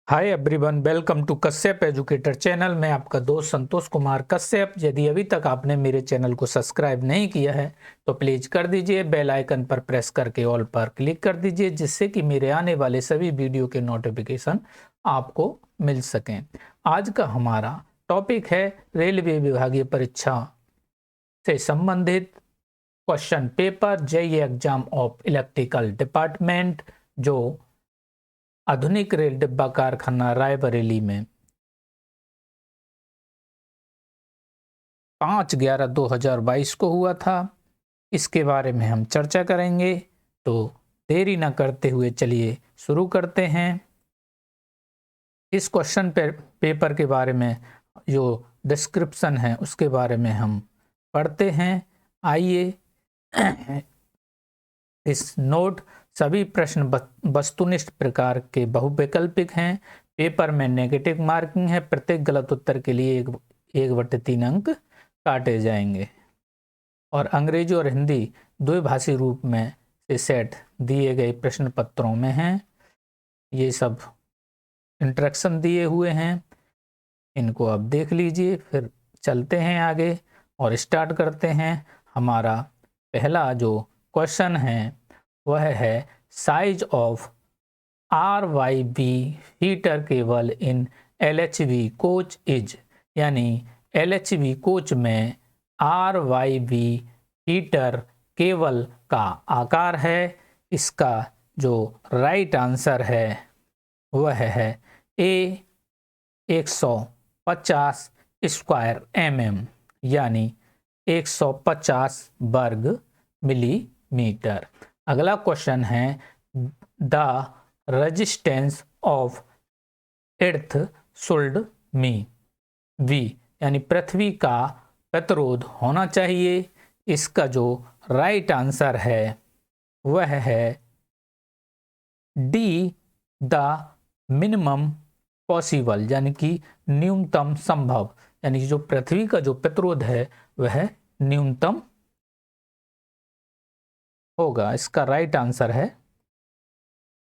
Hi everyone, welcome to Kashyap educator channel. मैं आपका दोस्त संतोष कुमार कश्यप। यदि अभी तक आपने मेरे चैनल को सब्सक्राइब नहीं किया है तो प्लीज कर दीजिए। बेल आइकन पर प्रेस करके ऑल पर क्लिक कर दीजिए, जिससे कि मेरे आने वाले सभी वीडियो के नोटिफिकेशन आपको मिल सकें। आज का हमारा टॉपिक है रेलवे विभागीय परीक्षा से संबंधित question paper JEE exam of electrical department, जो आधुनिक रेल डिब्बा कारखाना रायबरेली में 5/11/2022 को हुआ था। इसके बारे में हम चर्चा करेंगे, तो देरी न करते हुए चलिए शुरू करते हैं। इस क्वेश्चन पेपर के बारे में जो डिस्क्रिप्शन है उसके बारे में हम पढ़ते हैं। आइए। इस नोट सभी प्रश्न वस्तुनिष्ठ प्रकार के बहुविकल्पिक हैं। पेपर में नेगेटिव मार्किंग है। प्रत्येक गलत उत्तर के लिए 1/3 अंक काटे जाएंगे। और अंग्रेजी और हिंदी द्विभाषी रूप में से सेट दिए गए प्रश्न पत्रों में हैं। ये सब इंस्ट्रक्शन दिए हुए हैं, इनको आप देख लीजिए। फिर चलते हैं आगे और स्टार्ट करते हैं। हमारा पहला जो क्वेश्चन है वह है size of RYB heater cable in LHV coach is, यानी LHV कोच में RYB हीटर केबल का आकार है। इसका जो राइट आंसर है वह है A 150 स्क्वायर mm, यानी 150 वर्ग मिलीमीटर। अगला क्वेश्चन है the resistance of earth should be, यानी पृथ्वी का प्रतिरोध होना चाहिए। इसका जो राइट आंसर है वह है डी द मिनिमम पॉसिबल, यानी कि न्यूनतम संभव, यानी कि जो पृथ्वी का जो प्रतिरोध है वह न्यूनतम होगा। इसका राइट आंसर है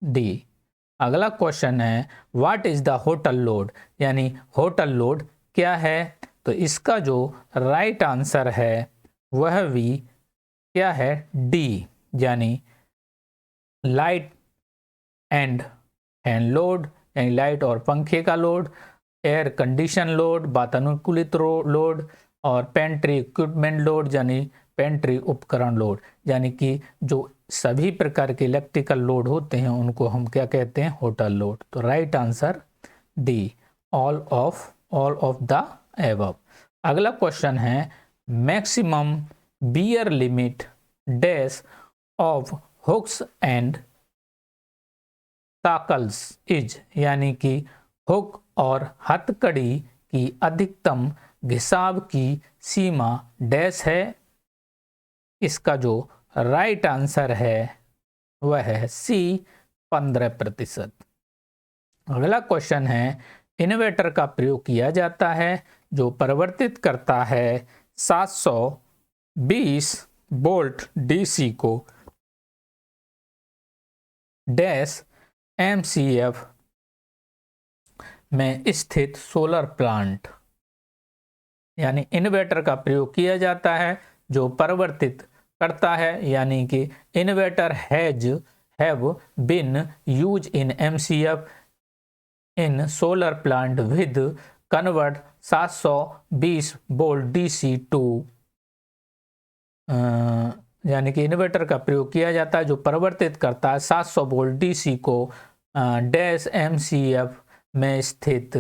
डी। अगला क्वेश्चन है what is the hotel load, यानी होटल लोड क्या है। तो इसका जो राइट आंसर है वह भी क्या है, डी, यानी लाइट एंड फैन लोड, यानी लाइट और पंखे का लोड, एयर कंडीशन लोड, वातानुकूलित लोड, और पेंट्री इक्विपमेंट लोड, यानी पेंट्री उपकरण लोड, यानी कि जो सभी प्रकार के इलेक्ट्रिकल लोड होते हैं उनको हम क्या कहते हैं, होटल लोड। तो right answer D, all of the above. अगला क्वेश्चन है maximum bear limit dash of hooks and tackles is, यानी कि हुक और हथकड़ी की अधिकतम घिसाव की सीमा डैश है। इसका जो राइट आंसर है वह है सी, 15%। अगला क्वेश्चन है इन्वर्टर का प्रयोग किया जाता है जो परिवर्तित करता है 720 वोल्ट DC को डैश MCF में स्थित सोलर प्लांट, यानी इन्वर्टर का प्रयोग किया जाता है जो परिवर्तित करता है, यानी कि inverter have been use in MCF in solar plant with convert 720 volt DC to, यानी कि इन्वर्टर का प्रयोग किया जाता है जो परिवर्तित करता है 700 वोल्ट DC को डैश MCF में स्थित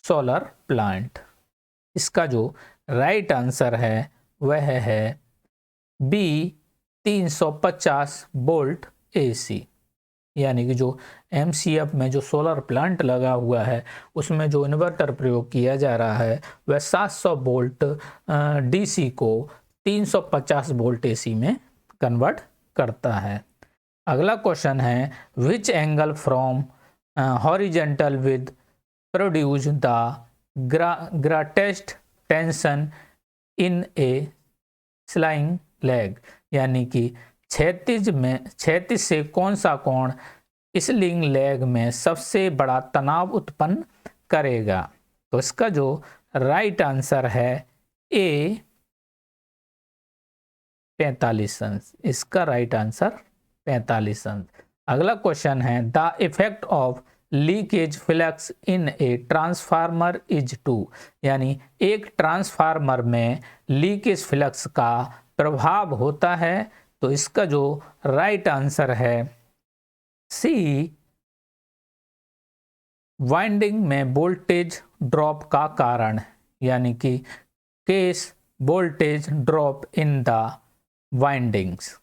सोलर प्लांट। इसका जो राइट आंसर है वह है बी, 350 वोल्ट AC, यानी कि जो MCF में जो सोलर प्लांट लगा हुआ है उसमें जो इन्वर्टर प्रयोग किया जा रहा है वह 700 वोल्ट DC को 350 वोल्ट AC में कन्वर्ट करता है। अगला क्वेश्चन है which angle from horizontal with produce the greatest tension in a sling leg, यानी कि क्षैतिज से कौन सा कोण स्लिंग लेग में सबसे बड़ा तनाव उत्पन्न करेगा? तो इसका जो राइट आंसर है ए 45 रन। इसका राइट आंसर 45 रन। अगला क्वेश्चन है the effect of leakage flux in a transformer is to, यानी एक ट्रांसफार्मर में लीकेज फ्लक्स का प्रभाव होता है। तो इसका जो राइट आंसर है सी वाइंडिंग में वोल्टेज ड्रॉप का कारण, यानी कि case voltage drop in the windings.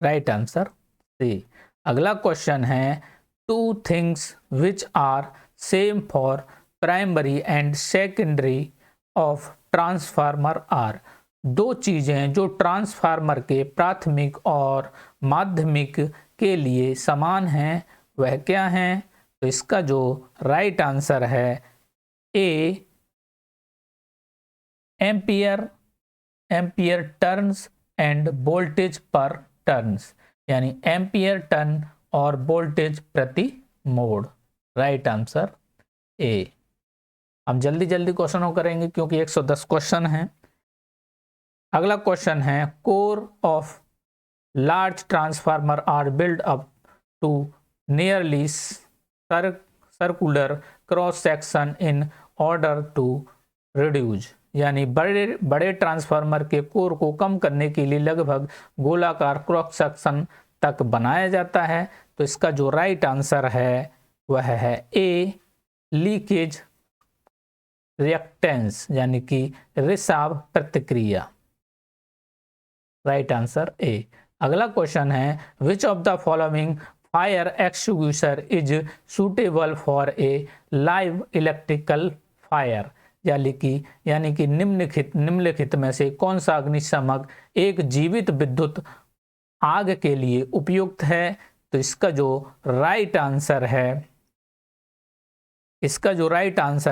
Right answer C. अगला क्वेश्चन है two things which are same for primary and secondary of transformer are. दो चीजें जो ट्रांसफार्मर के प्राथमिक और माध्यमिक के लिए समान हैं वह क्या हैं? तो इसका जो राइट आंसर है A ampere turns end voltage पर टर्न्स, यानी एम्पियर टर्न और वोल्टेज प्रति मोड़। राइट आंसर ए। हम जल्दी जल्दी क्वेश्चनों करेंगे क्योंकि 110 क्वेश्चन हैं। अगला क्वेश्चन है core of large transformer are build up to nearly circular cross section in order to reduce, यानी बड़े ट्रांसफार्मर के कोर को कम करने के लिए लगभग गोलाकार क्रॉस सेक्शन तक बनाया जाता है। तो इसका जो राइट आंसर है वह है ए लीकेज रिएक्टेंस, यानी कि रिसाव प्रतिक्रिया। Right answer A. अगला क्वेश्चन है which of the following fire extinguisher is suitable for a live electrical fire, यानी कि निम्नलिखित में से कौन सा अग्निशामक एक जीवित विद्युत आग के लिए उपयुक्त है? तो इसका जो राइट आंसर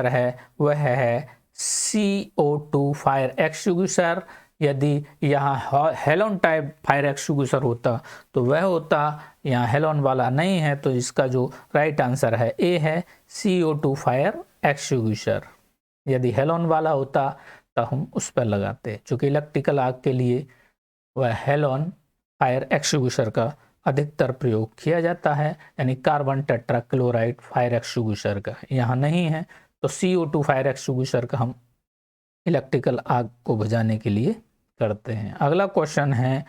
है वह है CO2 फायर एक्सटिंग्विशर। यदि यहाँ हेलोन टाइप फायर एक्सटिंग्विशर होता तो वह होता, यहाँ हेलोन वाला नहीं है तो इसका जो राइट आंसर है ए है CO2 फायर एक्सटिंग्विशर। यदि हेलोन वाला होता तो हम उस पर लगाते, चूँकि इलेक्ट्रिकल आग के लिए वह हेलोन फायर एक्सटिंग्विशर का अधिकतर प्रयोग किया जाता है, यानी कार्बन टेट्राक्लोराइड फायर एक्सटिंग्विशर का यहाँ नहीं है। तो CO2 फायर एक्सटिंग्विशर का हम इलेक्ट्रिकल आग को बुझाने के लिए करते हैं। अगला क्वेश्चन है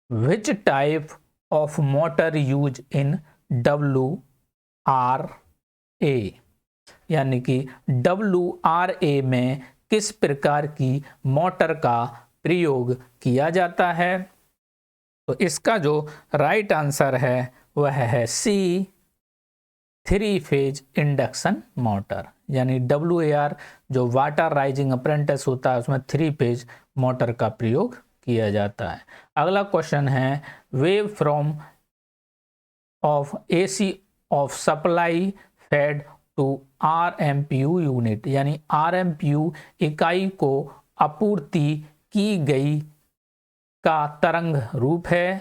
which type of motor use in WRA, यानी कि WRA में किस प्रकार की मोटर का प्रयोग किया जाता है? तो इसका जो राइट आंसर है वह है सी 3 फेज इंडक्शन मोटर, यानी WAR जो वाटर राइजिंग अप्रेंटिस होता है उसमें 3 फेज मोटर का प्रयोग किया जाता है। अगला क्वेश्चन है wave from of AC of supply fed to RMPU unit, यानी RMPU इकाई को आपूर्ति की गई का तरंग रूप है।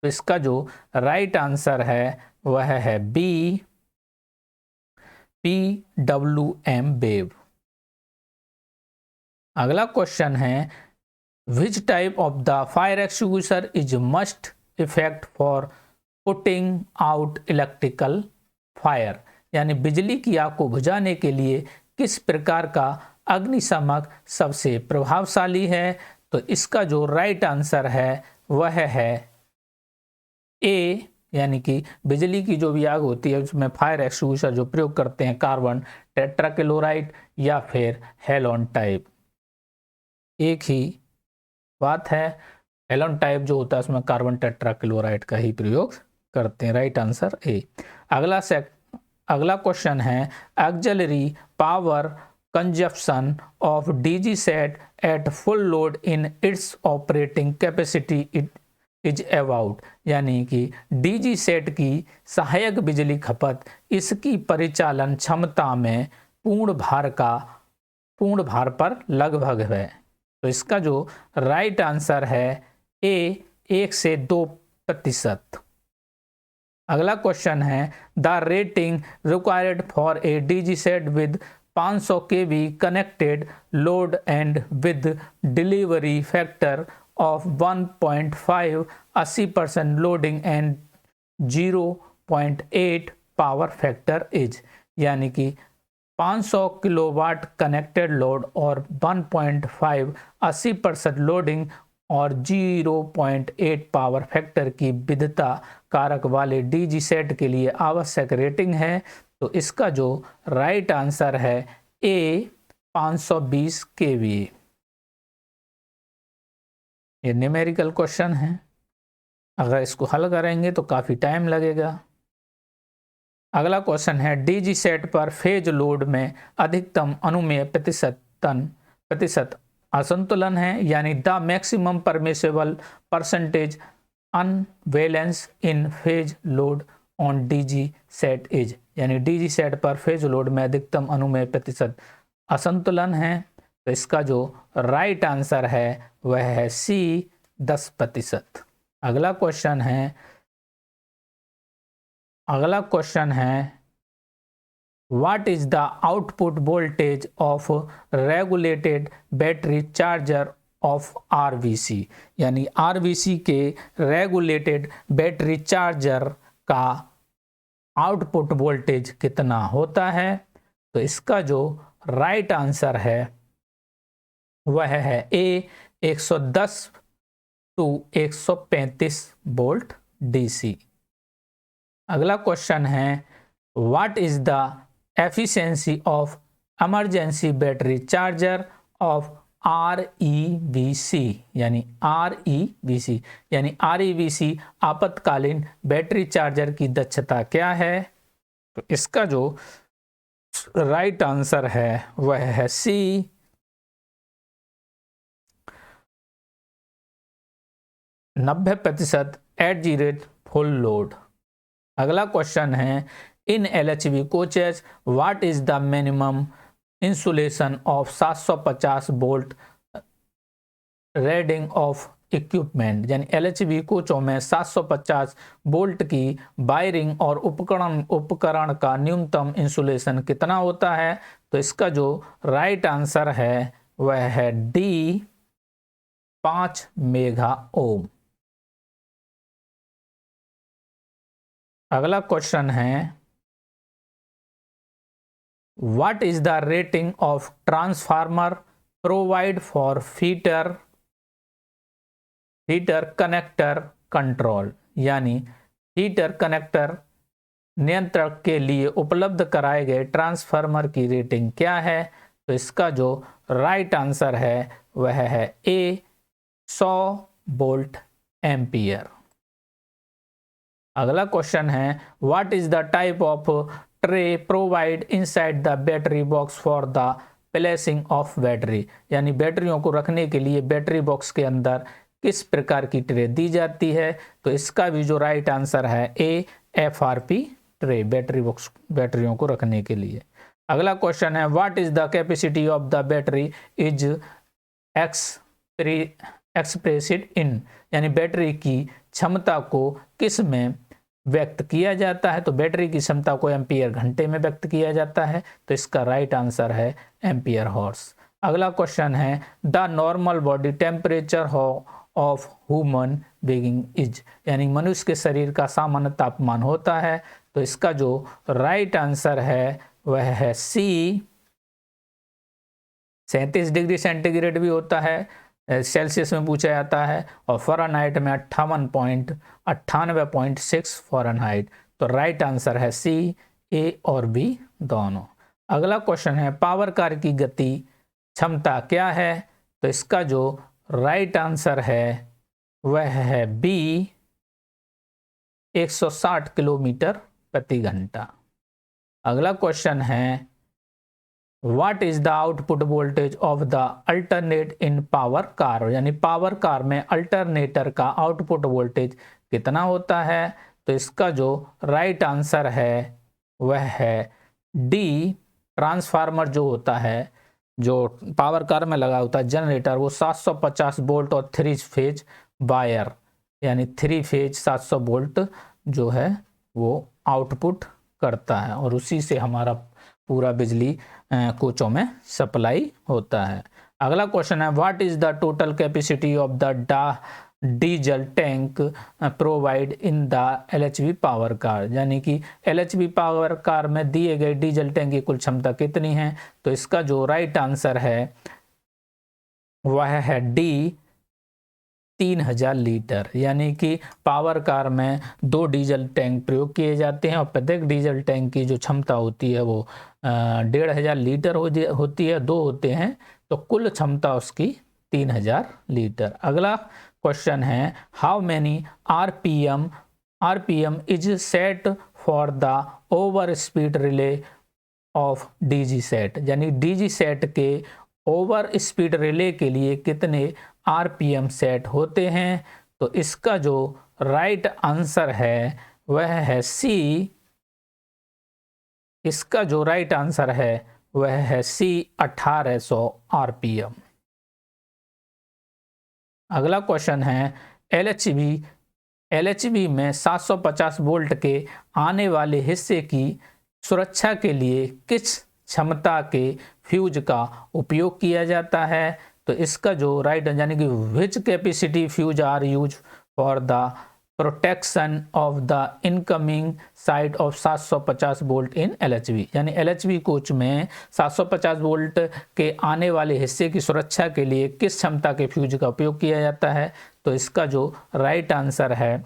तो इसका जो राइट आंसर है वह है बी PWM वेव। अगला क्वेश्चन है which type of the fire extinguisher is must effect for putting out electrical fire, यानी बिजली की आग को बुझाने के लिए किस प्रकार का अग्निशामक सबसे प्रभावशाली है? तो इसका जो राइट आंसर है वह है ए, यानी कि बिजली की जो भी आग होती है उसमें फायर एक्सटिंग्विशर जो प्रयोग करते हैं कार्बन टेट्राक्लोराइड या फिर हेलोन टाइप। एक ही बात है, हेलोन टाइप जो होता है उसमें कार्बन टेट्राक्लोराइड का ही प्रयोग करते हैं। Right answer A. अगला क्वेश्चन है auxiliary power consumption of DG set at full load in its operating capacity is about, यानी कि DG सेट की सहायक बिजली खपत इसकी परिचालन क्षमता में पूर्ण भार पर लगभग है। तो इसका जो राइट आंसर है ए 1 से 2%। अगला क्वेश्चन है the rating required for a DG set with 500 kV connected load and with delivery factor of 1.5 80% loading and 0.8 power factor is, यानी कि 500 किलोवाट कनेक्टेड लोड और 1.5 80% लोडिंग और 0.8 पावर फैक्टर की विविधता कारक वाले डीजी सेट के लिए आवश्यक रेटिंग है। तो इसका जो राइट आंसर है ए 520 kVA। ये न्यूमेरिकल क्वेश्चन है, अगर इसको हल करेंगे तो काफ़ी टाइम लगेगा। अगला क्वेश्चन है डीजी सेट पर फेज लोड में अधिकतम अनुमेय प्रतिशत असंतुलन है, यानी the maximum permissible percentage unbalance in phase load on DG set is, यानी डीजी सेट पर फेज लोड में अधिकतम अनुमेय प्रतिशत असंतुलन है। तो इसका जो राइट आंसर है वह है सी 10%। अगला क्वेश्चन है what is the output voltage of regulated battery charger of RVC, यानी आरवीसी के रेगुलेटेड बैटरी चार्जर का आउटपुट वोल्टेज कितना होता है। तो इसका जो राइट आंसर है वह है ए 110 टू 135 वोल्ट डीसी। अगला क्वेश्चन है what is the efficiency of emergency battery charger of REVC, यानी REVC आपातकालीन बैटरी चार्जर की दक्षता क्या है। तो इसका जो राइट आंसर है वह है C 90% at the rate full load. अगला क्वेश्चन है in LHV coaches what is the minimum insulation of 750 volt rating of equipment, यानी LHV कोचों में 750 वोल्ट की वायरिंग और उपकरण का न्यूनतम इंसुलेशन कितना होता है। तो इसका जो राइट आंसर है वह है डी 5 मेगा ओम। अगला क्वेश्चन है what is the rating of transformer provide for feeder connector control, यानी फीडर कनेक्टर नियंत्रक के लिए उपलब्ध कराए गए ट्रांसफार्मर की रेटिंग क्या है। तो इसका जो राइट आंसर है वह है ए 100 वोल्ट एम्पियर। अगला क्वेश्चन है what is the type of tray provide inside the battery box for the placing of battery, यानी बैटरियों को रखने के लिए बैटरी बॉक्स के अंदर किस प्रकार की ट्रे दी जाती है। तो इसका भी जो राइट आंसर है ए FRP ट्रे, बैटरी बॉक्स बैटरियों को रखने के लिए। अगला क्वेश्चन है what is the capacity of the battery is expressed in, यानी बैटरी की क्षमता को किस में व्यक्त किया जाता है। तो बैटरी की क्षमता को एम्पियर घंटे में व्यक्त किया जाता है। तो इसका राइट आंसर है एम्पियर हॉर्स। अगला क्वेश्चन है the normal body temperature of human being is, यानी मनुष्य के शरीर का सामान्य तापमान होता है। तो इसका जो राइट आंसर है वह है सी 37 डिग्री सेंटीग्रेड भी होता है, सेल्सियस में पूछा जाता है, और फ़ारेनहाइट में 98.6 फ़ारेनहाइट। तो राइट आंसर है सी, ए और बी दोनों। अगला क्वेश्चन है पावर कार की गति क्षमता क्या है। तो इसका जो राइट आंसर है वह है बी 160 किलोमीटर प्रति घंटा। अगला क्वेश्चन है what is the output voltage of the alternate in power car, यानी पावर कार में अल्टरनेटर का आउटपुट वोल्टेज कितना होता है। तो इसका जो राइट आंसर है वह है डी, ट्रांसफार्मर जो होता है जो पावर कार में लगा होता है जनरेटर, वो 750 वोल्ट और 3 फेज वायर, यानी 3 फेज 700 वोल्ट जो है वो आउटपुट करता है और उसी से हमारा पूरा बिजली कोचों में सप्लाई होता है। अगला क्वेश्चन है, what is the total capacity of the diesel tank provide in the LHV power car, यानी कि LHV पावर कार में दिए गए डीजल टैंक की कुल क्षमता कितनी है? तो इसका जो राइट आंसर है वह है डी, 3000 लीटर। यानी कि पावर कार में 2 डीजल टैंक प्रयोग किए जाते हैं और प्रत्येक डीजल टैंक की जो क्षमता होती है वो 1500 लीटर होती है, 2 होते हैं तो कुल क्षमता उसकी 3000 लीटर। अगला क्वेश्चन है, how many RPM is set for the over speed relay of DG set, यानी DG सेट के ओवर स्पीड रिले के लिए कितने RPM सेट होते हैं? तो इसका जो राइट आंसर है वह है सी, इसका जो राइट आंसर है वह है सी, 1800 RPM। अगला क्वेश्चन है, LHV में 750 वोल्ट के आने वाले हिस्से की सुरक्षा के लिए किस क्षमता के फ्यूज का उपयोग किया जाता है? तो इसका जो राइट यानी कि which capacity fuse are use for the protection of the incoming side of 750 volt in LHV, यानी LHV कोच में 750 वोल्ट के आने वाले हिस्से की सुरक्षा के लिए किस क्षमता के फ्यूज का उपयोग किया जाता है? तो इसका जो राइट आंसर है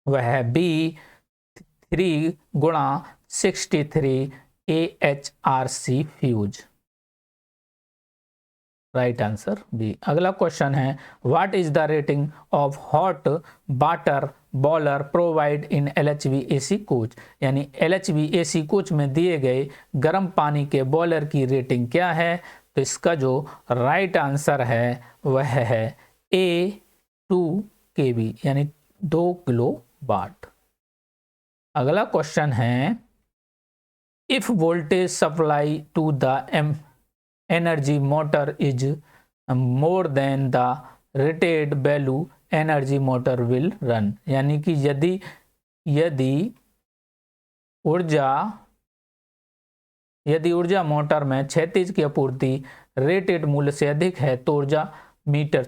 वह है B, 3x63 AHRC fuse. Right answer B. अगला क्वेश्चन है, what is the rating of hot water boiler provide in LHV AC coach, यानी LHV AC कोच में दिए गए गर्म पानी के बॉयलर की रेटिंग क्या है? तो इसका जो राइट आंसर है वह है A, 2 kV, यानी 2 किलोवाट। अगला क्वेश्चन है, if voltage supply to the energy motor is more than the rated value energy motor will run, यानी कि यदि ऊर्जा मोटर में क्षैतिज की आपूर्ति रेटेड मूल्य से अधिक है तो ऊर्जा मीटर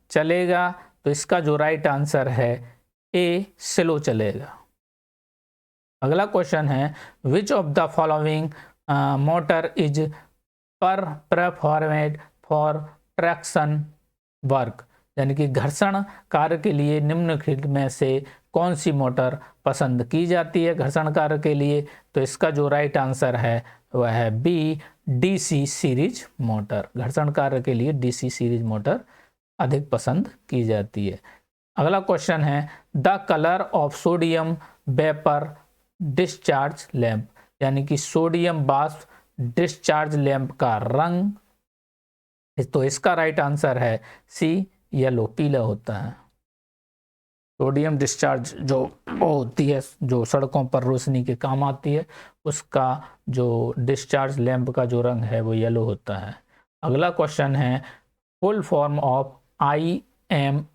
चलेगा। तो इसका जो राइट आंसर है ए, स्लो चलेगा। अगला क्वेश्चन है, which of the following motor is performed for traction work, यानी कि घर्षण कार्य के लिए निम्नलिखित में से कौन सी मोटर पसंद की जाती है घर्षण कार्य के लिए? तो इसका जो राइट आंसर है वह है बी, DC सीरीज मोटर। घर्षण कार्य के लिए DC सीरीज मोटर अधिक पसंद की जाती है। अगला क्वेश्चन है, the colour of sodium vapour discharge lamp, यानी कि सोडियम वाष्प डिस्चार्ज लैंप का रंग, तो इसका राइट आंसर है सी, येलो, पीला होता है। सोडियम डिस्चार्ज जो होती है, जो सड़कों पर रोशनी के काम आती है, उसका जो डिस्चार्ज लैंप का जो रंग है वो येलो होता है। अगला क्वेश्चन है, फुल फॉर्म ऑफ IMMS,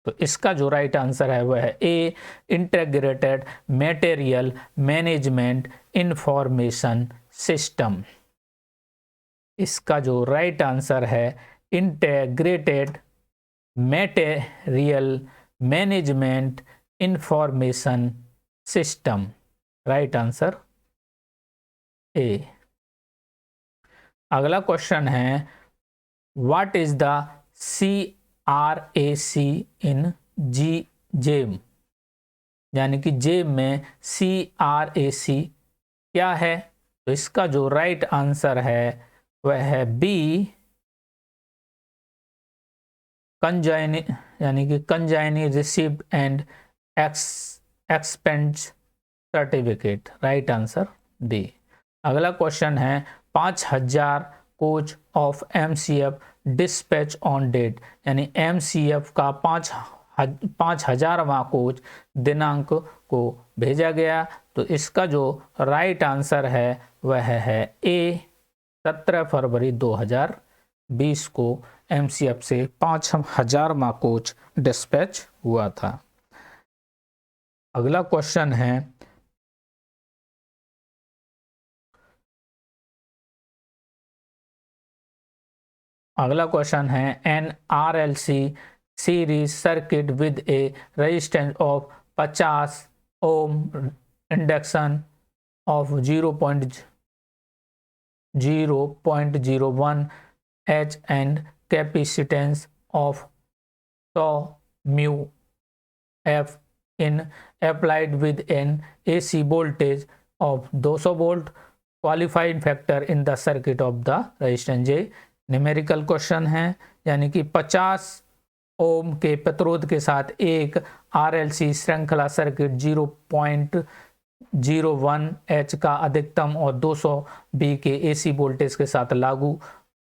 तो इसका जो राइट आंसर है वह है A, integrated material management information system. इसका जो राइट आंसर है integrated material management information system. Right answer A. अगला क्वेश्चन है, what is the CRAC in GeM, यानी कि जेम में CRAC क्या है? तो इसका जो राइट आंसर है वह है बी, कंजाइनी, यानी कि consignee received and expense certificate. Right answer D. अगला क्वेश्चन है, 5000 coach of MCF dispatch on date, यानी MCF का 5000वां कोच दिनांक को भेजा गया। तो इसका जो राइट आंसर है वह है ए, 17 फरवरी 2000 20 को MCF से 5000वां कोच डिस्पैच हुआ था। अगला क्वेश्चन है an RLC series circuit with a resistance of 50 ohm, inductance of 0.01 H and capacitance of tau mu F in applied with an AC voltage of 200 volt, qualifying factor in the circuit of the resistance। ये numerical question है, यानी कि 50 ओम के प्रतिरोध के साथ एक RLC श्रृंखला सर्किट 0.01 H का अधिकतम और 200 B के AC वोल्टेज के साथ लागू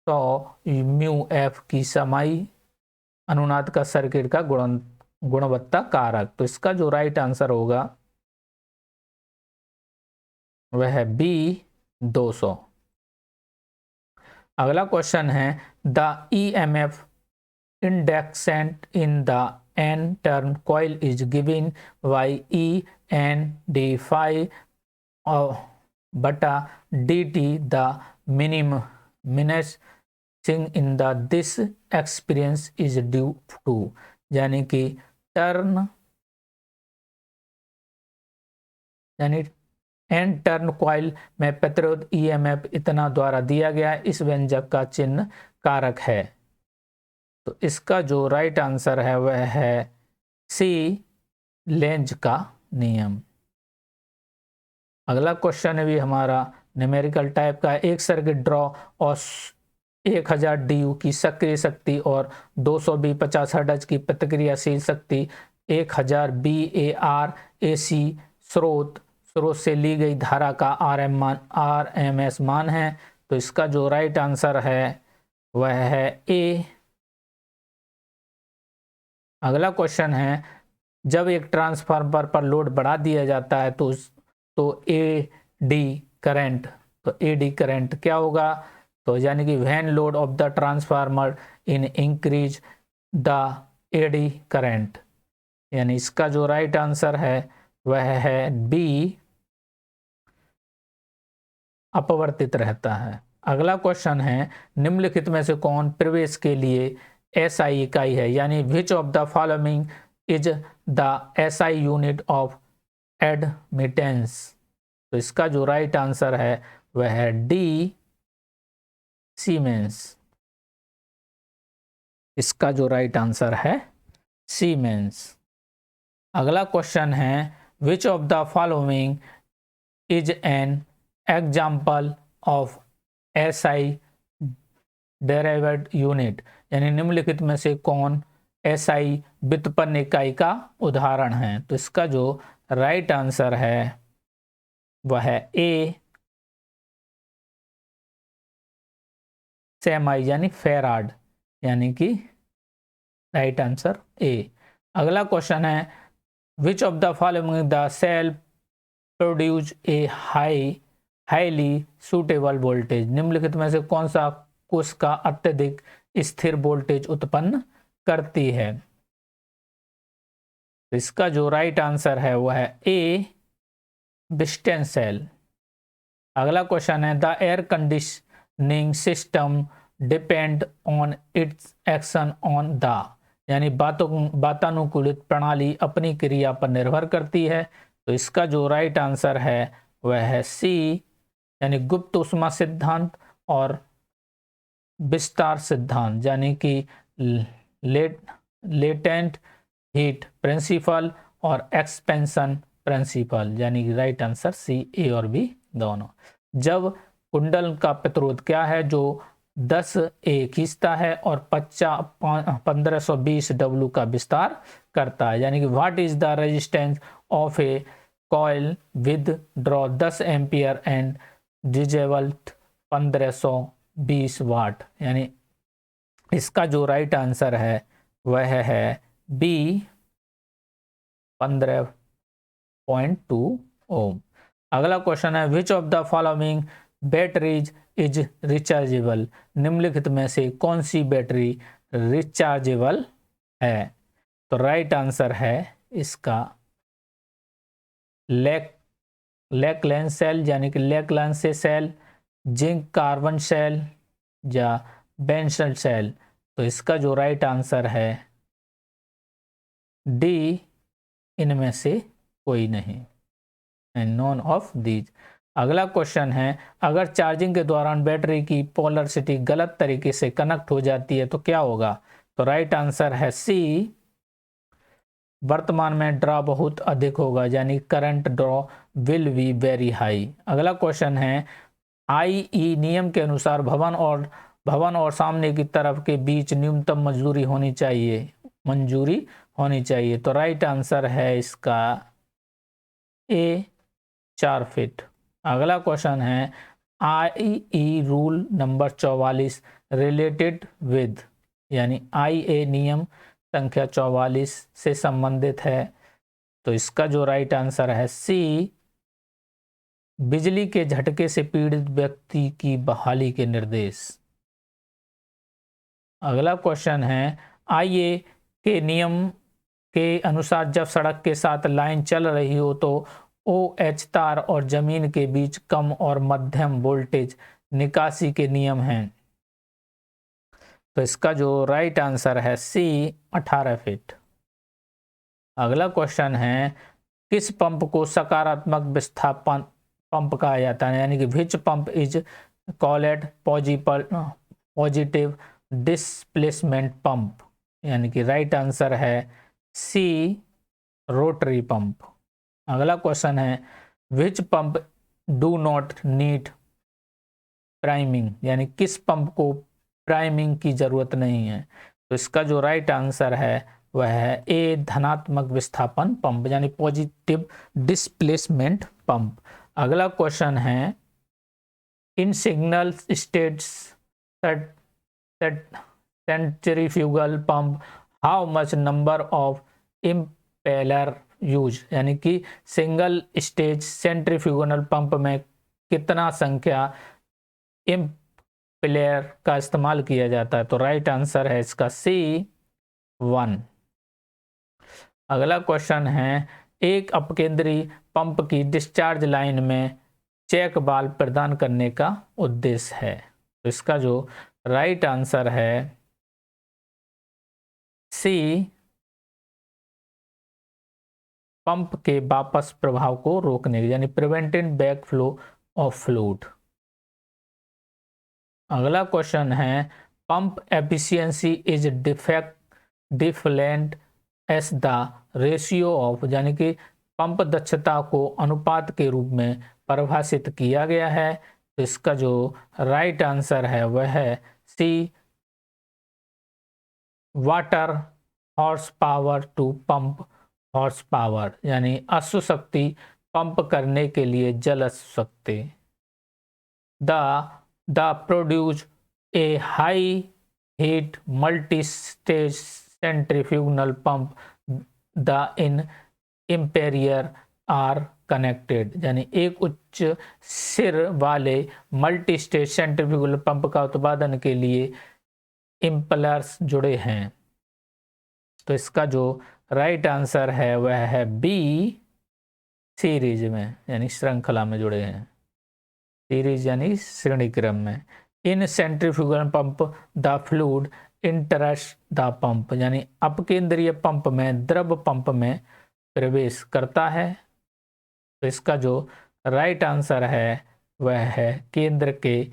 तो म्यू F की समाई अनुनाद का सर्किट का गुणवत्ता कारक। तो इसका जो राइट आंसर होगा वह है B 200। अगला क्वेश्चन है the EMF induced in the N turn coil is given by EN बटा DT the minimising in the this experience is due to, यानी कि N टर्न कॉइल में प्रतिरोध EMF इतना द्वारा दिया गया, इस व्यंजक का चिन्ह कारक है। तो इसका जो राइट आंसर है वह है C लेंज का नियम। अगला क्वेश्चन भी हमारा न्यूमेरिकल टाइप का, एक सर्किट ड्रॉ और 1000 DU की सक्रिय शक्ति और 200 B 50 हर्ट्ज की प्रतिक्रियाशील शक्ति 1000 VAR AC स्रोत से ली गई धारा का RMS मान है। तो इसका जो राइट आंसर है वह है A। अगला क्वेश्चन है जब एक ट्रांसफार्मर पर लोड बढ़ा दिया जाता है तो AD करंट, तो AD करंट क्या होगा, तो यानी कि when load of the transformer in increase the AD current, यानी इसका जो राइट आंसर है वह है B अपवर्तित रहता है। अगला क्वेश्चन है निम्नलिखित में से कौन प्रवेश के लिए SI इकाई है, यानी विच of the following is the SI unit of admittance. तो इसका जो राइट आंसर है वह है D सीमेंस। इसका जो राइट आंसर है सीमेंस। अगला क्वेश्चन है which of the following is an example of SI derived unit, यानी निम्नलिखित में से कौन SI व्युत्पन्न इकाई का उदाहरण है। तो इसका जो राइट आंसर है वह है A सेमी यानी फेराड, यानी कि राइट आंसर A। अगला क्वेश्चन है which of the following the cell produce a highly suitable voltage, निम्नलिखित में से कौन सा कोश का अत्यधिक स्थिर वोल्टेज उत्पन्न करती है। तो इसका जो राइट आंसर है वह है A बिस्टेन सेल। अगला क्वेश्चन है the air conditioning system depend on it's action on the, यानी वातानुकूलित प्रणाली अपनी क्रिया पर निर्भर करती है। तो इसका जो राइट आंसर है वह है C यानी गुप्त ऊष्मा सिद्धांत और विस्तार सिद्धांत, यानी कि लेटेंट हीट प्रिंसिपल और एक्सपेंशन प्रिंसिपल, यानी कि राइट आंसर C A और B दोनों। जब कुंडल का प्रतिरोध क्या है जो 10A खींचता है और 1520 W का विस्तार करता है, यानी कि what is the resistance of A coil with draw 10 ampere and disable 1520 वाट, यानी इसका जो राइट आंसर है वह है B 15.2 ओम। अगला क्वेश्चन है which of the following batteries is rechargeable, निम्नलिखित में से कौन सी बैटरी रिचार्जेबल है? तो राइट आंसर है इसका लैकलैंड सेल यानी कि लैकलैंड से सेल, जिंक कार्बन सेल या बेंसल सेल। तो इसका जो राइट आंसर है डी, इनमें से कोई नहीं, एंड नॉन ऑफ दीज। अगला क्वेश्चन है, अगर चार्जिंग के दौरान बैटरी की पोलरिटी गलत तरीके से कनेक्ट हो जाती है तो क्या होगा? तो राइट आंसर है सी, वर्तमान में ड्रॉ बहुत अधिक होगा, यानी current draw will be very high. अगला क्वेश्चन है, आईई नियम के अनुसार भवन और सामने की तरफ के बीच न्यूनतम मंजूरी होनी चाहिए। तो राइट आंसर है इसका ए, 4 फीट। अगला क्वेश्चन है, IE rule number 44 related with, यानी आईए नियम संख्या 44 से संबंधित है। तो इसका जो राइट आंसर है सी, बिजली के झटके से पीड़ित व्यक्ति की बहाली के निर्देश। अगला क्वेश्चन है, आईए के नियम के अनुसार जब सड़क के साथ लाइन चल रही हो तो OH तार और जमीन के बीच कम और मध्यम वोल्टेज निकासी के नियम हैं। तो इसका जो राइट आंसर है सी, 18 फीट। अगला क्वेश्चन है, किस पंप को सकारात्मक विस्थापन पंप कहा जाता है, यानी कि which pump is called positive displacement pump? यानी कि राइट आंसर है सी, रोटरी पंप। अगला क्वेश्चन है, which pump do not need priming, यानी किस पंप को प्राइमिंग की जरूरत नहीं है? तो इसका जो राइट आंसर है वह है ए, धनात्मक विस्थापन पंप, यानी पॉजिटिव डिस्प्लेसमेंट पंप। अगला क्वेश्चन है, in signal states centrifugal pump how much number of impeller use, यानी कि सिंगल स्टेज सेंट्रीफ्यूगल पंप में कितना संख्या इम्पेलर का इस्तेमाल किया जाता है? तो राइट आंसर है इसका सी, 1। अगला क्वेश्चन है, एक अपकेंद्री पंप की डिस्चार्ज लाइन में चेक वाल्व प्रदान करने का उद्देश्य है। तो इसका जो राइट आंसर है सी, पंप के वापस प्रभाव को रोकने, यानी preventing back flow of fluid. अगला क्वेश्चन है, pump efficiency is different S the ratio of, यानी कि पंप दक्षता को अनुपात के रूप में परिभाषित किया गया है। तो इसका जो राइट आंसर है वह है C, water horse power to pump horse power, यानी अश्व शक्ति पंप करने के लिए जल शक्ति। The produce a high heat multi stage centrifugal pump the in impeller are connected, यानी एक उच्च सिर वाले मल्टी स्टेज सेंट्रीफ्यूगल पंप का उत्पादन के लिए इम्पलर्स जुड़े हैं। तो इसका जो राइट आंसर है वह है बी, सीरीज में, यानी श्रृंखला में जुड़े हैं। सीरीज यानी श्रेणी क्रम में। In centrifugal pump the fluid enters the pump, यानी अपकेंद्रीय पंप में द्रव पंप में प्रवेश करता है। तो इसका जो राइट आंसर है वह है केंद्र के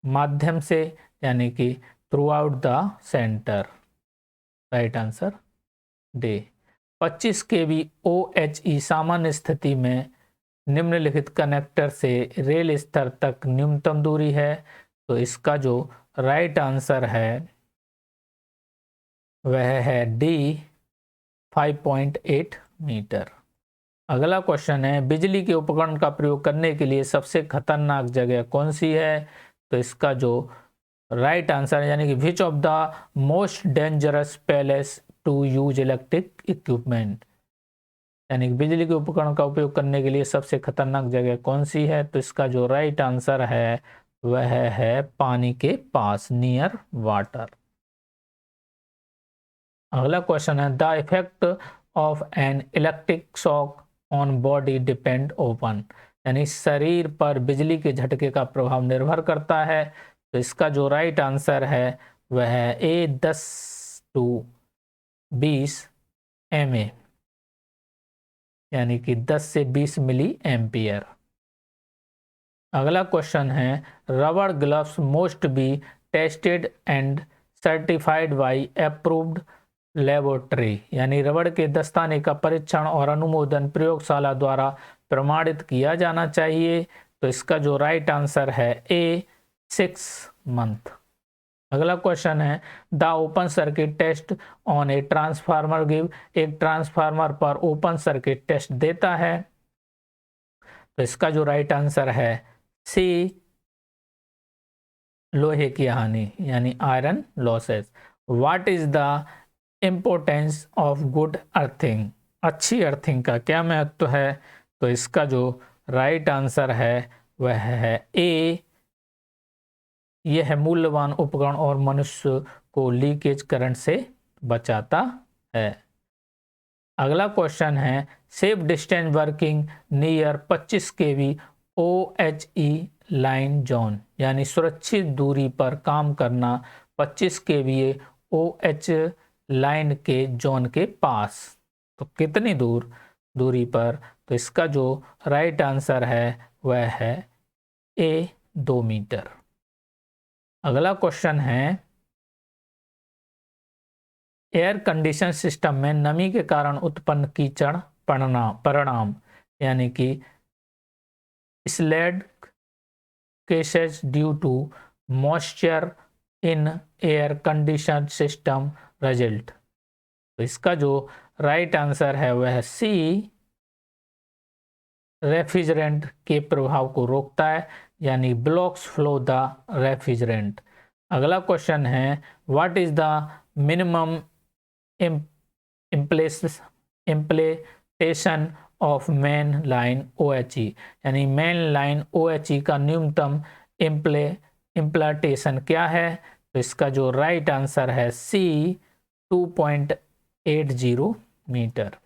माध्यम से, यानी कि through out the centre. Right answer day. 25 kV OHE सामान्य स्थिति में निम्नलिखित कनेक्टर से रेल स्तर तक न्यूनतम दूरी है। तो इसका जो राइट आंसर है वह है डी, 5.8 मीटर। अगला क्वेश्चन है, बिजली के उपकरण का प्रयोग करने के लिए सबसे खतरनाक जगह कौन सी है? तो इसका जो राइट आंसर है, यानी कि which of the most dangerous place to use electric equipment, यानी कि बिजली के उपकरण का उपयोग करने के लिए सबसे खतरनाक जगह कौन सी है? तो इसका जो राइट आंसर है वह है पानी के पास, नियर वाटर। अगला क्वेश्चन है, the effect of an electric shock on body depend open, यानी शरीर पर बिजली के झटके का प्रभाव निर्भर करता है। तो इसका जो राइट आंसर है वह है ए 10 to 20 MA, यानी कि 10 से 20 मिली एम्पियर। अगला क्वेश्चन है, rubber gloves most be tested and certified by approved laboratory, यानी रबड़ के दस्ताने का परीक्षण और अनुमोदन प्रयोगशाला द्वारा प्रमाणित किया जाना चाहिए। तो इसका जो राइट आंसर है ए 6 मंथ। अगला क्वेश्चन है, the open circuit test on a transformer give, एक ट्रांसफार्मर पर ओपन सर्किट टेस्ट देता है। तो इसका जो राइट आंसर है सी लोहे की हानि, यानी iron losses. What is the importance of good earthing, अच्छी अर्थिंग का क्या महत्व है? तो इसका जो राइट आंसर है वह है ए, यह मूल्यवान उपकरण और मनुष्य को लीकेज करंट से बचाता है। अगला क्वेश्चन है, safe distance working near 25 kV OHE line zone, यानी सुरक्षित दूरी पर काम करना 25 kVA OH लाइन के जोन के पास। तो कितनी दूरी पर? तो इसका जो राइट आंसर है वह है ए 2 मीटर। अगला क्वेश्चन है, एयर कंडीशन सिस्टम में नमी के कारण उत्पन्न कीचड़ परिणाम, यानी कि sludge causes due to moisture in air condition system result. तो इसका जो राइट आंसर है वह सी, रेफ्रिजरेंट के प्रभाव को रोकता है, यानी ब्लॉक्स फ्लो द रेफ्रिजरेंट। अगला क्वेश्चन है, what is the minimum implantation of main line OHE, यानी मेन लाइन OHE का न्यूनतम इम्प्लांटेशन क्या है? तो इसका जो राइट आंसर है सी 2.80 मीटर।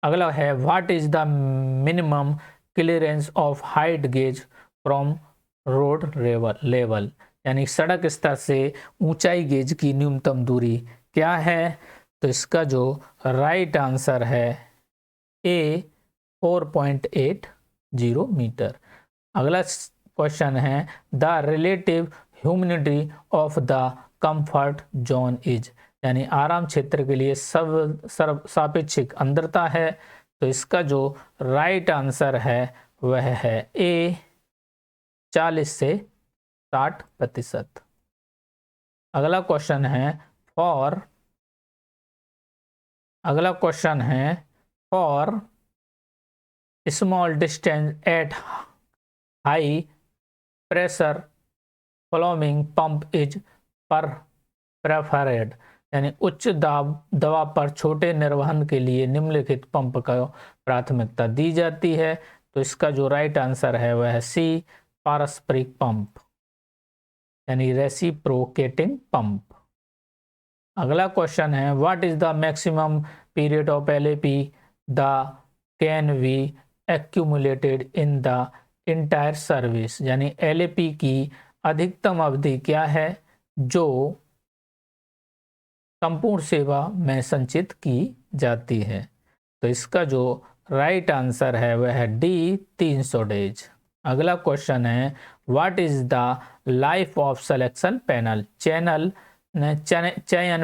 अगला है, what is the minimum clearance of height gauge from road level, यानी सड़क स्तर से ऊंचाई गेज की न्यूनतम दूरी क्या है? तो इसका जो राइट आंसर है ए 4.80 मीटर। अगला क्वेश्चन है, the relative humidity of the comfort zone is, यानी आराम क्षेत्र के लिए सापेक्षिक आर्द्रता है। तो इसका जो राइट आंसर है वह है ए 40 से 60%। अगला क्वेश्चन है, for small distance at high pressure flowing pump is preferred, यानी उच्च दबाव पर छोटे निर्वहन के लिए निम्नलिखित पंप का प्राथमिकता दी जाती है। तो इसका जो राइट आंसर है वह है सी, पारस्परिक पंप, यानी रेसिप्रोकेटिंग पंप। अगला क्वेश्चन है, what is the maximum period of LAP the can be accumulated in the entire service, यानी LAP की अधिकतम अवधि क्या है जो संपूर्ण सेवा में संचित की जाती है? तो इसका जो राइट आंसर है वह है डी 300 डेज। अगला क्वेश्चन है, what is the life of selection panel, चयन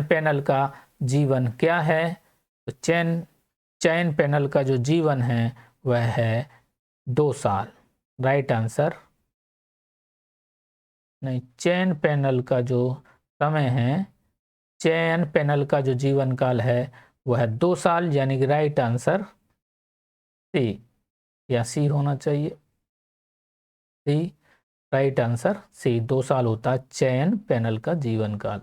पैनल का जीवन क्या है? तो चयन पैनल का जो जीवन है वह है 2 साल। राइट आंसर नहीं, चयन पैनल का जो समय है, चयन पैनल का जो जीवन काल है वह 2 साल, यानी कि राइट आंसर सी या सी होना चाहिए। सी, राइट आंसर सी, 2 साल होता है चयन पैनल का जीवन काल।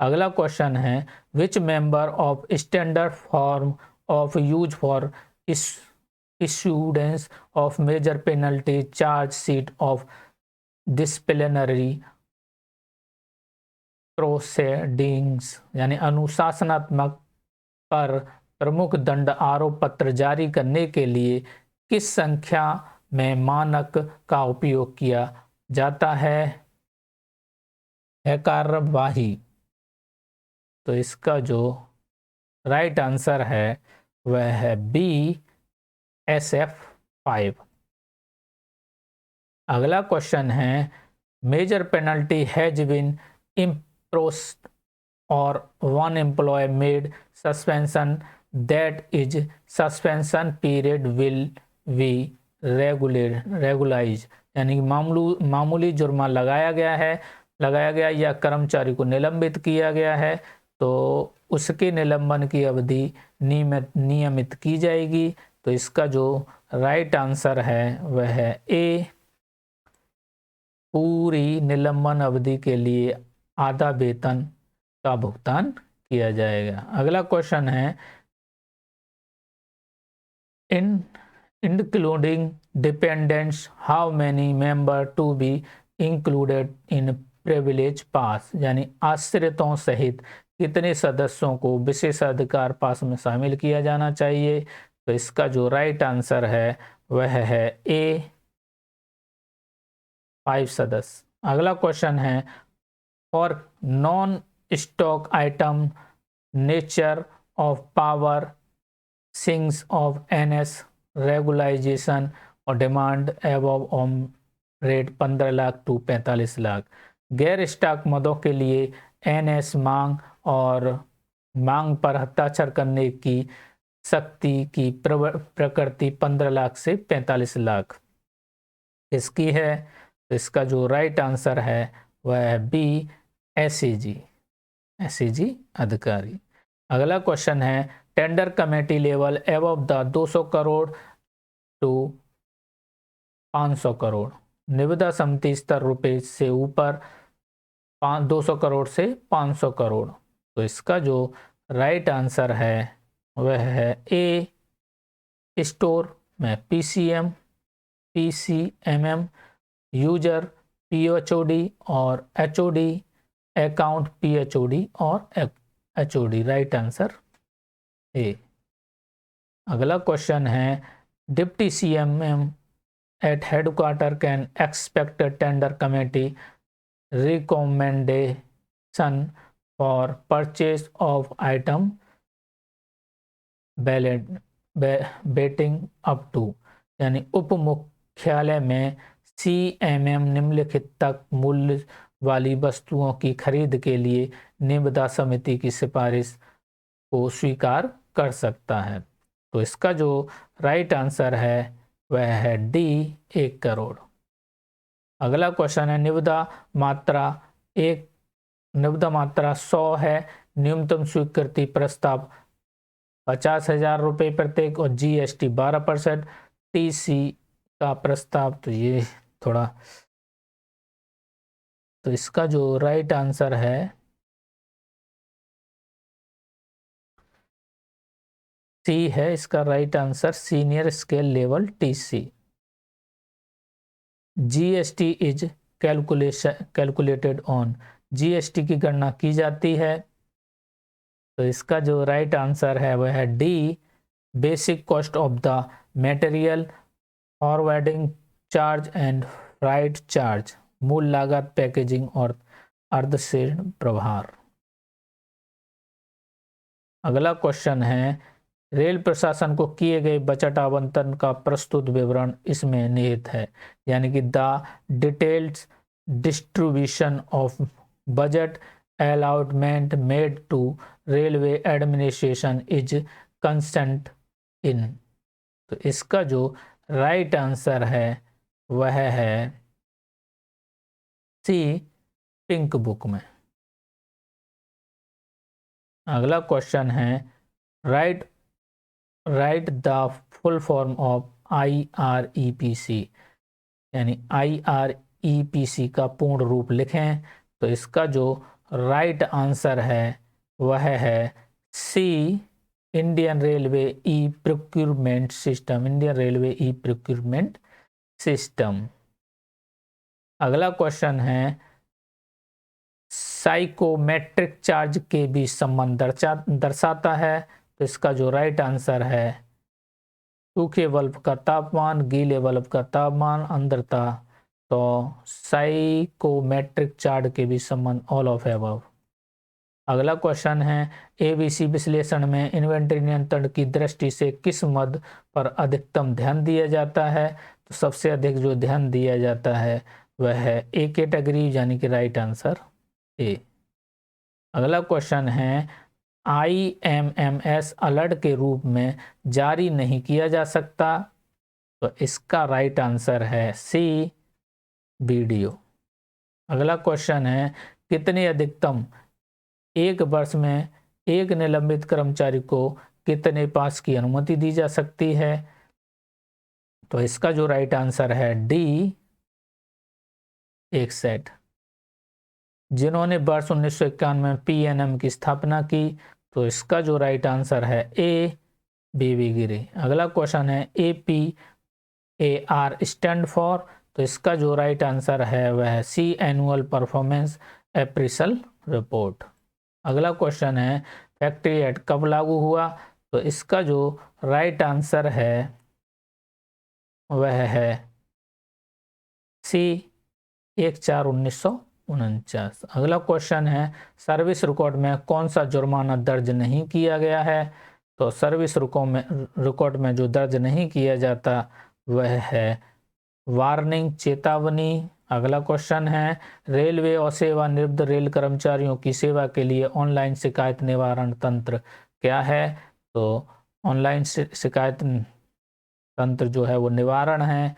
अगला क्वेश्चन है, which member of standard form of use for issuance of major penalty charge sheet of disciplinary proceedings यानी अनुशासनात्मक पर प्रमुख दंड आरोप पत्र जारी करने के लिए किस संख्या में मानक का उपयोग किया जाता है कार्यवाही। तो इसका जो राइट आंसर है वह है बी SF5। अगला क्वेश्चन है major penalty has been imposed or one employee made suspension that is suspension period will be regularized यानी मामूली जुर्मा लगाया गया या कर्मचारी को निलंबित किया गया है तो उसके निलंबन की अवधि नियमित की जाएगी। तो इसका जो राइट आंसर है वह है ए, पूरी निलंबन अवधि के लिए आधा वेतन का भुगतान किया जाएगा। अगला क्वेश्चन है including dependents how many member to be included in privilege pass यानी आश्रितों सहित कितने सदस्यों को विशेषाधिकार पास में शामिल किया जाना चाहिए। तो इसका जो राइट आंसर है वह है ए, 5 सदस्य। अगला क्वेश्चन है for non stock item nature of power sings of NS regularisation और demand above on rate 15 lakh to 45 lakh. गैर स्टॉक मदों के लिए NS मांग पर हस्ताक्षर करने की शक्ति की प्रकृति 15 लाख से 45 लाख इसकी है। तो इसका जो राइट आंसर है वह है बी, SAG अधिकारी। अगला क्वेश्चन है tender committee level above the 200 crore to 500 crore निविदा समिति स्तर रुपए से ऊपर 200 करोड़ से 500 करोड़। तो इसका जो राइट आंसर है वह है ए, स्टोर में PCM, PCMM, यूजर PHOD और HOD, अकाउंट PHOD और HOD। Right answer A. अगला क्वेश्चन है deputy CMM at headquarter can expect tender committee recommendation for purchase of item betting up to यानी उप मुख्यालय में CMM निम्नलिखित तक मूल्य वाली वस्तुओं की खरीद के लिए निविदा समिति की सिफारिश को स्वीकार कर सकता है। तो इसका जो राइट आंसर है वह है डी, 1 करोड़। अगला क्वेश्चन है निविदा मात्रा 100 है, न्यूनतम स्वीकृति प्रस्ताव 50,000 रुपये प्रत्येक और GST 12%, TC का प्रस्ताव तो ये थोड़ा। तो इसका जो राइट आंसर है सी है। इसका right answer senior scale level TC। GST is calculated on GST की गणना की जाती है। तो इसका जो राइट आंसर है वह है D, basic cost of the material, forwarding charge and freight charge, मूल लागत, पैकेजिंग और अर्धशीर्ण प्रभार। अगला क्वेश्चन है रेल प्रशासन को किए गए बजट आवंटन का प्रस्तुत विवरण इसमें निहित है यानी कि the detailed distribution of budget allotment made to railway administration is constant in. तो इसका जो राइट आंसर है वह है सी, पिंक बुक में। अगला क्वेश्चन है right the full form of IREPC यानी IREPC का पूर्ण रूप लिखें। तो इसका जो राइट आंसर है वह है सी, इंडियन रेलवे ई प्रोक्यूरमेंट सिस्टम, इंडियन रेलवे ई प्रोक्यूरमेंट सिस्टम। अगला क्वेश्चन है साइकोमेट्रिक चार्ज के बीच संबंध दर्शाता है, तो इसका जो राइट आंसर है सूखे बल्ब का तापमान, गीले बल्ब का तापमान, आर्द्रता। तो साइकोमेट्रिक चार्ज के बीच संबंध ऑल ऑफ अबव। अगला क्वेश्चन है एबीसी विश्लेषण में इन्वेंटरी नियंत्रण की दृष्टि से किस मद पर अधिकतम ध्यान दिया जाता है? तो सबसे अधिक जो ध्यान दिया जाता है वह है ए कैटेगरी, यानी कि राइट आंसर ए। अगला क्वेश्चन है IMMS अलर्ट के रूप में जारी नहीं किया जा सकता, तो इसका राइट आंसर है सी वीडियो। अगला क्वेश्चन है कितने अधिकतम एक वर्ष में एक निलंबित कर्मचारी को कितने पास की अनुमति दी जा सकती है? तो इसका जो राइट आंसर है डी 1 सेट। जिन्होंने वर्ष 1951 में PNM की स्थापना की, तो इसका जो राइट आंसर है ए बीबी गिरी। अगला क्वेश्चन है APAR स्टैंड फॉर, तो इसका जो राइट आंसर है वह है सी एनुअल परफॉर्मेंस अप्रेजल रिपोर्ट। अगला क्वेश्चन है फैक्ट्री एक्ट कब लागू हुआ? तो इसका जो राइट आंसर है वह है सी 1/4/1949। अगला क्वेश्चन है सर्विस रिकॉर्ड में कौन सा जुर्माना दर्ज नहीं किया गया है? तो सर्विस रिकॉर्ड में जो दर्ज नहीं किया जाता वह है वार्निंग, चेतावनी। अगला क्वेश्चन है रेलवे और सेवानिवृत्त रेल कर्मचारियों की सेवा के लिए ऑनलाइन शिकायत निवारण तंत्र क्या है? तो ऑनलाइन शिकायत तंत्र जो है वो निवारण है,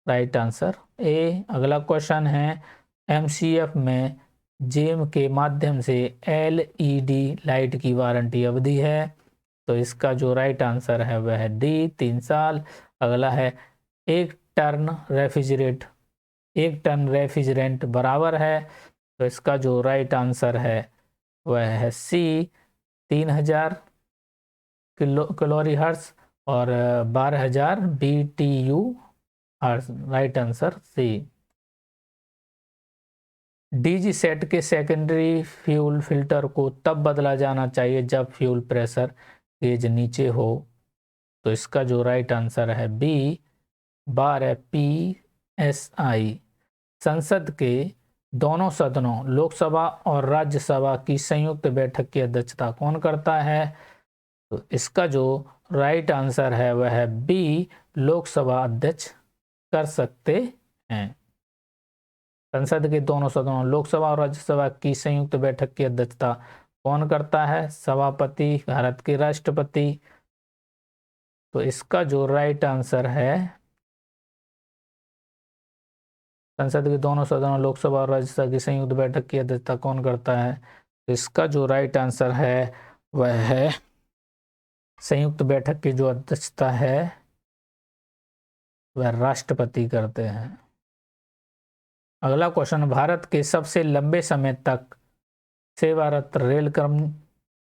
राइट आंसर ए। अगला क्वेश्चन है MCF में जेम के माध्यम से LED लाइट की वारंटी अवधि है, तो इसका जो राइट आंसर है वह है डी 3 साल। अगला है एक टन रेफ्रिजरेंट बराबर है, तो इसका जो राइट आंसर है वह है सी 3000 कैलोरी हर्ट्ज और 12000 BTU hertz, right answer C. DG set के सेकेंडरी फ्यूल फिल्टर को तब बदला जाना चाहिए जब फ्यूल प्रेशर गेज नीचे हो, तो इसका जो राइट आंसर है बी 12 PSI। संसद के दोनों सदनों लोकसभा और राज्यसभा की संयुक्त बैठक की अध्यक्षता कौन करता है? तो इसका जो राइट आंसर है वह है बी लोकसभा अध्यक्ष कर सकते हैं। संसद के दोनों सदनों लोकसभा और राज्यसभा की संयुक्त बैठक की अध्यक्षता कौन करता है? सभापति, भारत के राष्ट्रपति। तो इसका जो राइट आंसर है संसद के दोनों सदनों लोकसभा और राज्यसभा की संयुक्त बैठक की अध्यक्षता कौन करता है? तो इसका जो राइट आंसर है वह है संयुक्त बैठक की जो अध्यक्षता है वह राष्ट्रपति करते हैं। अगला क्वेश्चन भारत के सबसे लंबे समय तक सेवारत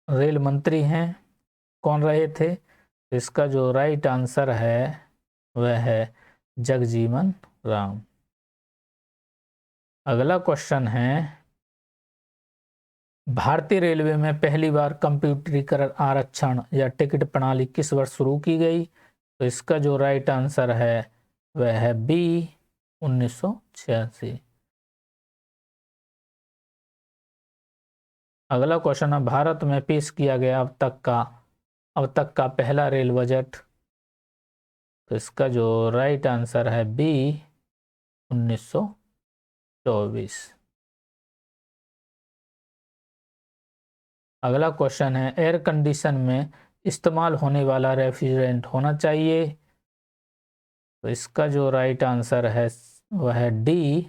रेल मंत्री हैं कौन रहे थे? तो इसका जो राइट आंसर है वह है जगजीवन राम। अगला क्वेश्चन है भारतीय रेलवे में पहली बार कंप्यूटरीकरण आरक्षण या टिकट प्रणाली किस वर्ष शुरू की गई? तो इसका जो राइट आंसर है वह है बी 1986। अगला क्वेश्चन है भारत में पेश किया गया अब तक का पहला रेल बजट, तो इसका जो राइट आंसर है बी 1924। अगला क्वेश्चन है एयर कंडीशन में इस्तेमाल होने वाला रेफ्रिजरेंट होना चाहिए, तो इसका जो राइट आंसर है वह है डी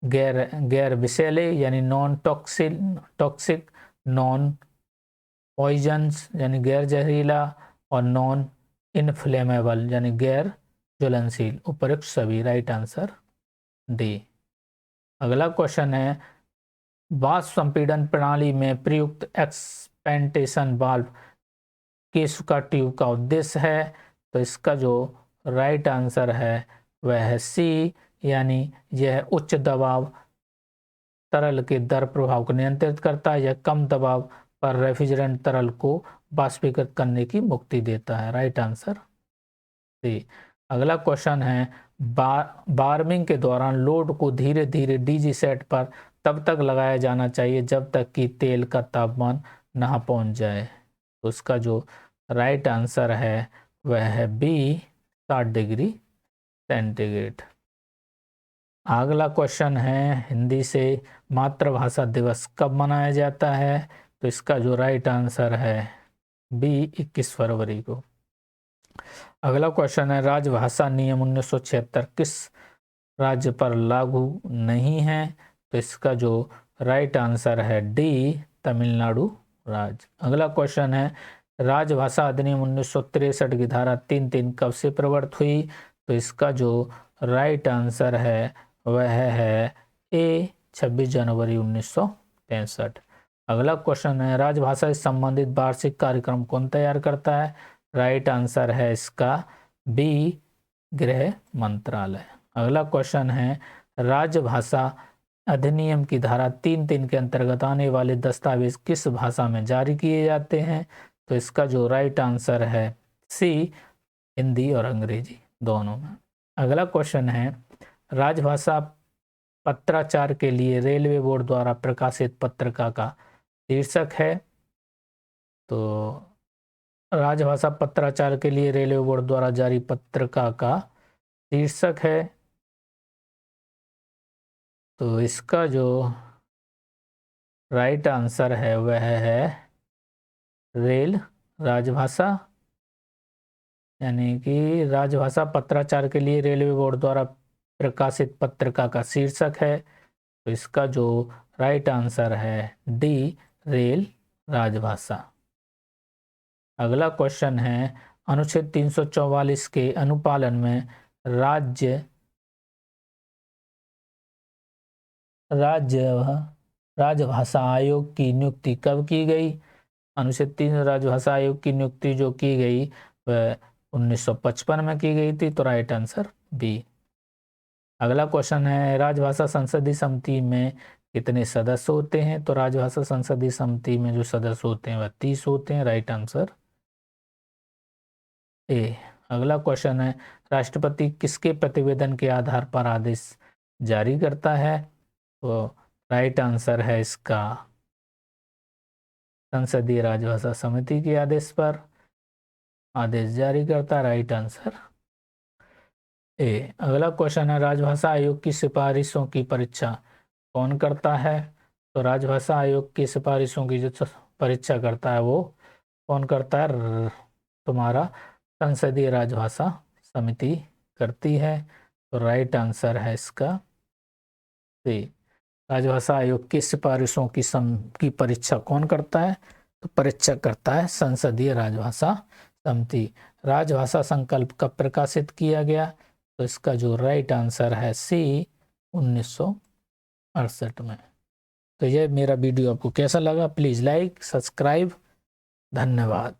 गैर विषैले यानी नॉन टॉक्सिक, नॉन पॉइजन्स यानी गैर जहरीला, और नॉन इनफ्लेमेबल यानी गैर ज्वलनशील। उपयुक्त सभी, राइट आंसर डी। अगला क्वेश्चन है वाष्प संपीड़न प्रणाली में प्रयुक्त एक्सपेंटेशन वाल्व किस का ट्यूब का उद्देश्य है? तो इसका जो राइट आंसर है वह है सी, यानी यह उच्च दबाव तरल के दर प्रभाव को नियंत्रित करता है। यह कम दबाव पर रेफ्रिजरेंट तरल को वाष्पीकृत करने की मुक्ति देता है। Right answer C. अगला क्वेश्चन है, वार्मिंग के दौरान लोड को धीरे धीरे डीजी सेट पर तब तक लगाया जाना चाहिए जब तक कि तेल का तापमान ना पहुंच जाए। तो उसका जो राइट आंसर है वह है बी, 60 डिग्री सेंटीग्रेड। अगला क्वेश्चन है हिंदी से, मातृभाषा दिवस कब मनाया जाता है? तो इसका जो राइट आंसर है बी, 21 फरवरी को। अगला क्वेश्चन है, राजभाषा नियम 1976 किस राज्य पर लागू नहीं है? तो इसका जो राइट आंसर है डी, तमिलनाडु राज्य। अगला क्वेश्चन है, राजभाषा अधिनियम 1963 की धारा 3(3) कब से प्रवर्तित हुई? तो इसका जो राइट आंसर है वह है ए, 26 जनवरी 1965। अगला क्वेश्चन है, राजभाषा से संबंधित वार्षिक कार्यक्रम कौन तैयार करता है? राइट आंसर है इसका बी, गृह मंत्रालय। अगला क्वेश्चन है, राजभाषा अधिनियम की धारा 3(3) के अंतर्गत आने वाले दस्तावेज किस भाषा में जारी किए जाते हैं? तो इसका जो राइट आंसर है सी, हिंदी और अंग्रेजी दोनों में। अगला क्वेश्चन है, राजभाषा पत्राचार के लिए रेलवे बोर्ड द्वारा प्रकाशित पत्रिका का शीर्षक है? तो राजभाषा पत्राचार के लिए रेलवे बोर्ड द्वारा जारी पत्रिका का शीर्षक है, तो इसका जो राइट आंसर है वह है रेल राजभाषा, यानी कि राजभाषा पत्राचार के लिए रेलवे बोर्ड द्वारा प्रकाशित पत्रिका का शीर्षक है। तो इसका जो राइट आंसर है डी, रेल राजभाषा। अगला क्वेश्चन है, अनुच्छेद 344 के अनुपालन में राजभाषा आयोग की नियुक्ति कब की गई? अनुच्छेद 3 राजभाषा आयोग की नियुक्ति जो की गई वह 1955 में की गई थी। तो राइट आंसर बी। अगला क्वेश्चन है, राजभाषा संसदीय समिति में कितने सदस्य होते हैं? तो राजभाषा संसदीय समिति में जो सदस्य होते हैं वह 30 होते हैं। Right answer A. अगला क्वेश्चन है, राष्ट्रपति किसके प्रतिवेदन के आधार पर आदेश जारी करता है? तो राइट आंसर है इसका संसदीय राजभाषा समिति के आदेश पर आदेश जारी करता है। Right answer A. अगला क्वेश्चन है, राजभाषा आयोग की सिफारिशों की परीक्षा कौन करता है? तो राजभाषा आयोग की सिफारिशों की जो परीक्षा करता है वो कौन करता है? तुम्हारा संसदीय राजभाषा समिति करती है। तो राइट आंसर है इसका सी। राजभाषा आयोग की सिफारिशों की परीक्षा कौन करता है? तो परीक्षा करता है संसदीय राजभाषा समिति। राजभाषा संकल्प कब प्रकाशित किया गया? तो इसका जो राइट आंसर है सी, 1968 में। तो यह मेरा वीडियो आपको कैसा लगा? Please like, subscribe. धन्यवाद।